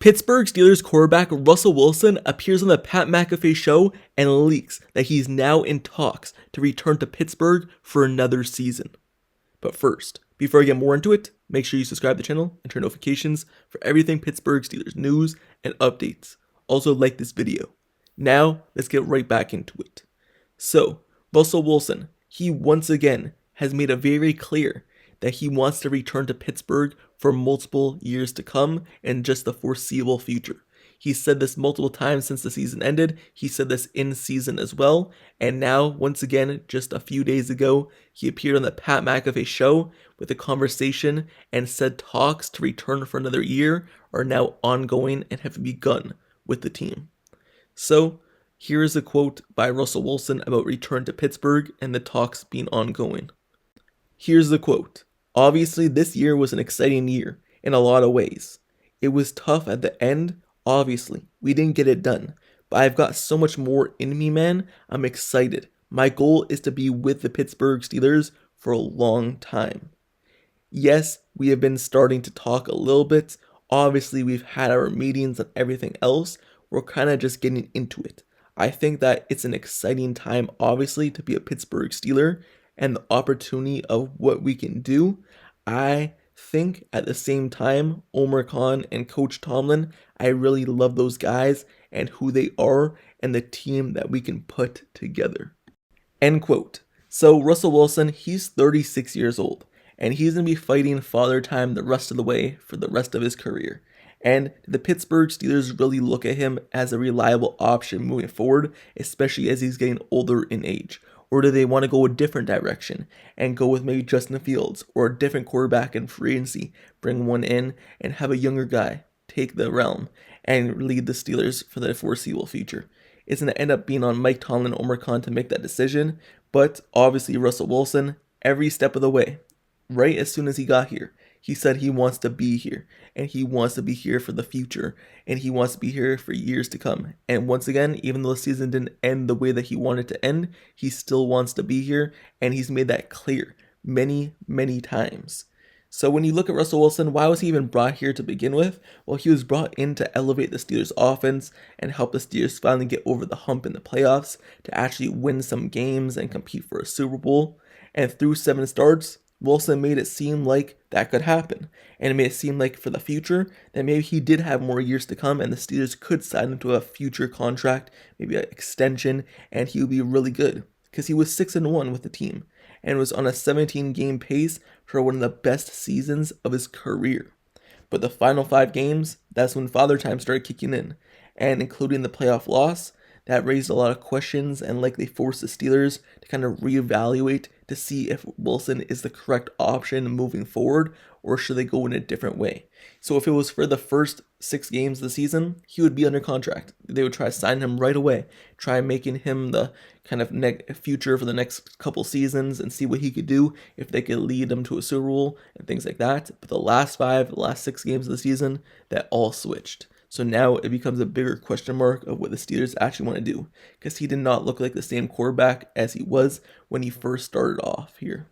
Pittsburgh Steelers quarterback Russell Wilson appears on the Pat McAfee show and leaks that he's now in talks to return to Pittsburgh for another season. But first, before I get more into it, make sure you subscribe to the channel and turn notifications for everything Pittsburgh Steelers news and updates. Also like this video. Now, let's get right back into it. So, Russell Wilson, he once again has made it very clear that he wants to return to Pittsburgh for multiple years to come and just the foreseeable future. He said this multiple times since the season ended. He said this in season as well. And now, once again, just a few days ago, he appeared on the Pat McAfee show with a conversation and said talks to return for another year are now ongoing and have begun with the team. So, here is a quote by Russell Wilson about return to Pittsburgh and the talks being ongoing. Here's the quote. Obviously, this year was an exciting year in a lot of ways. It was tough at the end. Obviously, we didn't get it done. But I've got so much more in me, man. I'm excited. My goal is to be with the Pittsburgh Steelers for a long time. Yes, we have been starting to talk a little bit. Obviously, we've had our meetings and everything else. We're kind of just getting into it. I think that it's an exciting time, obviously, to be a Pittsburgh Steeler and the opportunity of what we can do. I think at the same time, Omar Khan and Coach Tomlin, I really love those guys and who they are and the team that we can put together. End quote. So Russell Wilson, he's 36 years old and he's going to be fighting father time the rest of the way for the rest of his career. And the Pittsburgh Steelers really look at him as a reliable option moving forward, especially as he's getting older in age. Or do they want to go a different direction and go with maybe Justin Fields or a different quarterback in free agency, bring one in and have a younger guy take the realm and lead the Steelers for the foreseeable future? It's going to end up being on Mike Tomlin and Omar Khan to make that decision, but obviously Russell Wilson, every step of the way, right as soon as he got here, he said he wants to be here, and he wants to be here for the future, and he wants to be here for years to come. And once again, even though the season didn't end the way that he wanted to end, he still wants to be here, and he's made that clear many, many times. So when you look at Russell Wilson, why was he even brought here to begin with? Well, he was brought in to elevate the Steelers' offense and help the Steelers finally get over the hump in the playoffs, to actually win some games and compete for a Super Bowl. And through 7 starts, Wilson made it seem like that could happen, and it made it seem like for the future that maybe he did have more years to come and the Steelers could sign him to a future contract, maybe an extension, and he would be really good because he was 6-1 with the team and was on a 17-game pace for one of the best seasons of his career. But the final 5 games, that's when father time started kicking in, and including the playoff loss, that raised a lot of questions and likely forced the Steelers to kind of reevaluate to see if Wilson is the correct option moving forward or should they go in a different way. So if it was for the first 6 games of the season, he would be under contract. They would try to sign him right away, try making him the kind of future for the next couple seasons and see what he could do if they could lead him to a Super Bowl and things like that. But the last 6 games of the season, that all switched. So now it becomes a bigger question mark of what the Steelers actually want to do, because he did not look like the same quarterback as he was when he first started off here.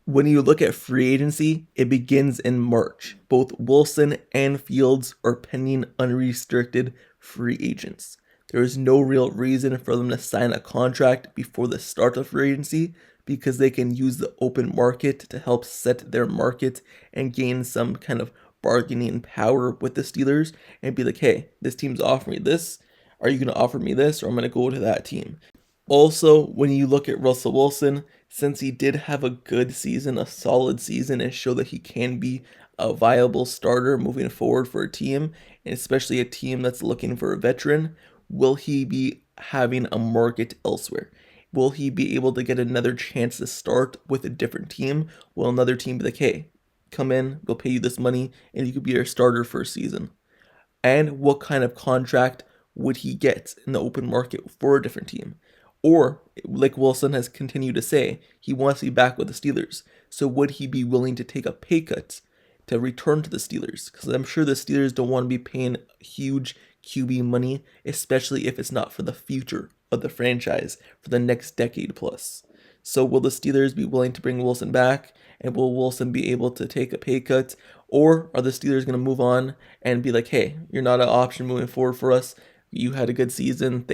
When you look at free agency, it begins in March. Both Wilson and Fields are pending unrestricted free agents. There is no real reason for them to sign a contract before the start of free agency, because they can use the open market to help set their market and gain some kind of bargaining power with the Steelers and be like, hey, this team's offering me this. Are you going to offer me this, or I'm going to go to that team? Also, when you look at Russell Wilson, since he did have a good season, a solid season, and show that he can be a viable starter moving forward for a team, and especially a team that's looking for a veteran, will he be having a market elsewhere? Will he be able to get another chance to start with a different team? Will another team be like, hey, come in, we'll pay you this money, and you could be our starter for a season? And what kind of contract would he get in the open market for a different team? Or, like Wilson has continued to say, he wants to be back with the Steelers. So would he be willing to take a pay cut to return to the Steelers? Because I'm sure the Steelers don't want to be paying huge QB money, especially if it's not for the future of the franchise for the next decade plus. So will the Steelers be willing to bring Wilson back? And will Wilson be able to take a pay cut? Or are the Steelers going to move on and be like, hey, you're not an option moving forward for us. You had a good season.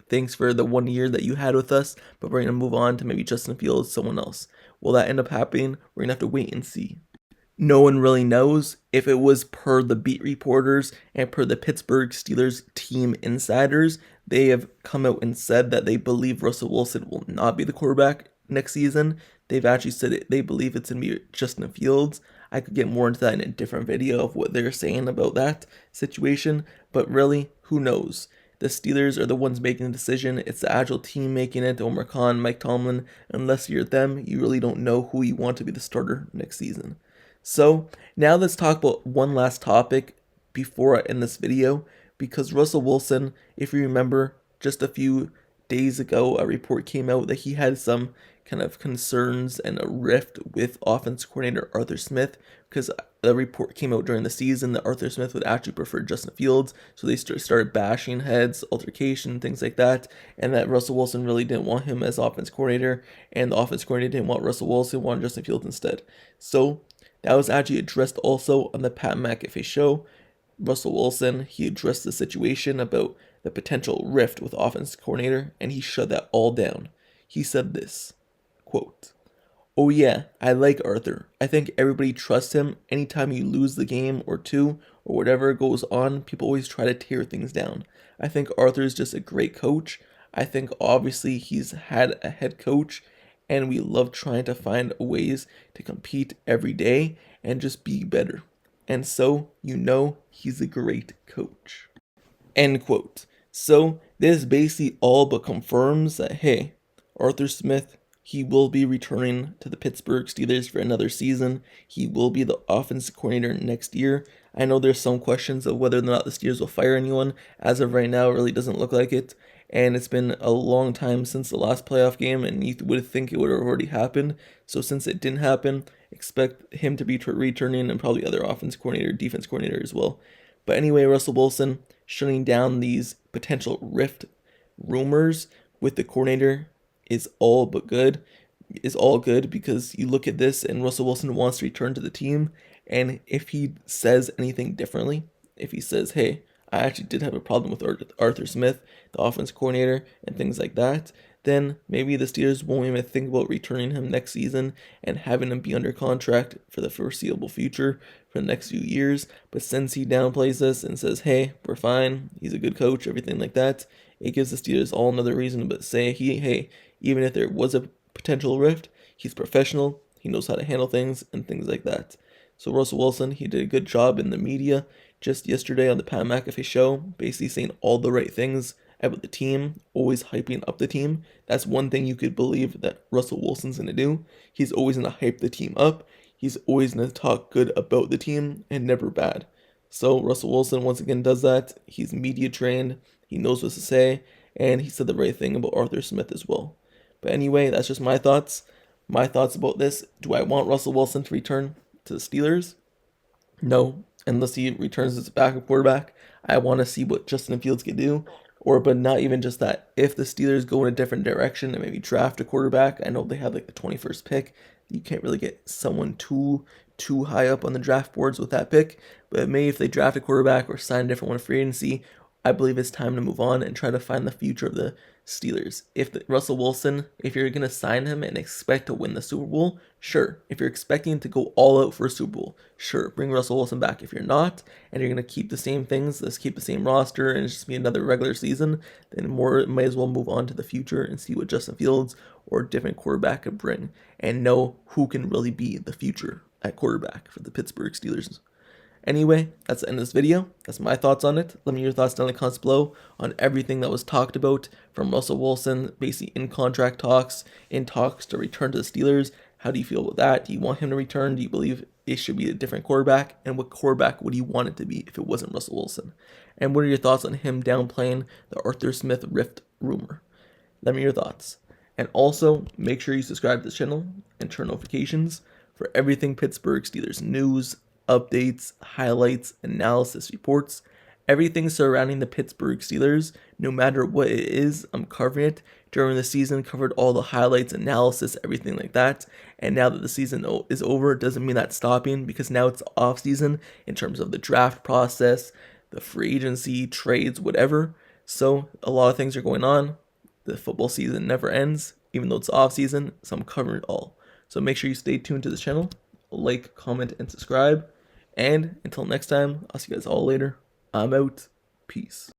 Thanks for the 1 year that you had with us, but we're going to move on to maybe Justin Fields, someone else. Will that end up happening? We're going to have to wait and see. No one really knows. If it was per the beat reporters and per the Pittsburgh Steelers team insiders, they have come out and said that they believe Russell Wilson will not be the quarterback next season. They've actually said they believe it's going to be Justin Fields. I could get more into that in a different video of what they're saying about that situation, but really, who knows? The Steelers are the ones making the decision. It's the agile team making it, Omar Khan, Mike Tomlin. Unless you're them, you really don't know who you want to be the starter next season. So now let's talk about one last topic before I end this video, because Russell Wilson, if you remember, just a few days ago, a report came out that he had some kind of concerns and a rift with offense coordinator Arthur Smith, because the report came out during the season that Arthur Smith would actually prefer Justin Fields, so they started bashing heads, altercation, things like that, and that Russell Wilson really didn't want him as offense coordinator, and the offense coordinator didn't want Russell Wilson, wanted Justin Fields instead. So that was actually addressed also on the Pat McAfee show. Russell Wilson, he addressed the situation about the potential rift with offense coordinator, and he shut that all down. He said this, quote, "Oh yeah, I like Arthur. I think everybody trusts him. Anytime you lose the game or two or whatever goes on, people always try to tear things down. I think Arthur's just a great coach. I think obviously he's had a head coach, and we love trying to find ways to compete every day and just be better. And so, he's a great coach." End quote. So, this basically all but confirms that, hey, Arthur Smith, he will be returning to the Pittsburgh Steelers for another season. He will be the offensive coordinator next year. I know there's some questions of whether or not the Steelers will fire anyone. As of right now, it really doesn't look like it. And it's been a long time since the last playoff game, and you would think it would have already happened. So since it didn't happen, expect him to be returning, and probably other offense coordinator, defense coordinator as well. But anyway, Russell Wilson shutting down these potential rift rumors with the coordinator is all good because you look at this and Russell Wilson wants to return to the team, and if he says anything differently, if he says, hey, I actually did have a problem with Arthur Smith, the offense coordinator, and things like that, then maybe the Steelers won't even think about returning him next season and having him be under contract for the foreseeable future for the next few years. But since he downplays this and says, hey, we're fine, he's a good coach, everything like that, it gives the Steelers all another reason to say, hey, even if there was a potential rift, he's professional, he knows how to handle things, and things like that. So Russell Wilson, he did a good job in the media just yesterday on the Pat McAfee show, basically saying all the right things about the team, always hyping up the team. That's one thing you could believe that Russell Wilson's going to do. He's always going to hype the team up. He's always going to talk good about the team and never bad. So Russell Wilson once again does that. He's media trained. He knows what to say. And he said the right thing about Arthur Smith as well. But anyway, that's just my thoughts. My thoughts about this. Do I want Russell Wilson to return to the Steelers? No, unless he returns as a backup quarterback. I want to see what Justin Fields can do. But not even just that. If the Steelers go in a different direction and maybe draft a quarterback, I know they have like the 21st pick. You can't really get someone too high up on the draft boards with that pick. But maybe if they draft a quarterback or sign a different one free agency, I believe it's time to move on and try to find the future of the Steelers. Russell Wilson, if you're going to sign him and expect to win the Super Bowl, sure. If you're expecting to go all out for a Super Bowl, sure, bring Russell Wilson back. If you're not, and you're going to keep the same things, let's keep the same roster, and it's just be another regular season, then might as well move on to the future and see what Justin Fields or a different quarterback could bring, and know who can really be the future at quarterback for the Pittsburgh Steelers. Anyway, that's the end of this video. That's my thoughts on it. Let me know your thoughts down in the comments below on everything that was talked about from Russell Wilson, basically in contract talks, in talks to return to the Steelers. How do you feel about that? Do you want him to return? Do you believe it should be a different quarterback? And what quarterback would you want it to be if it wasn't Russell Wilson? And what are your thoughts on him downplaying the Arthur Smith rift rumor? Let me know your thoughts. And also, make sure you subscribe to the channel and turn notifications for everything Pittsburgh Steelers news, updates, highlights, analysis, reports, Everything surrounding the Pittsburgh Steelers, no matter what it is, I'm covering it. During the season, covered all the highlights, analysis, everything like that. And now that the season is over, it doesn't mean that's stopping, because now it's off season in terms of the draft process, the free agency, trades, whatever. So a lot of things are going on. The football season never ends, even though it's off season, so I'm covering it all. So make sure you stay tuned to this channel, like, comment, and subscribe. And until next time, I'll see you guys all later. I'm out. Peace.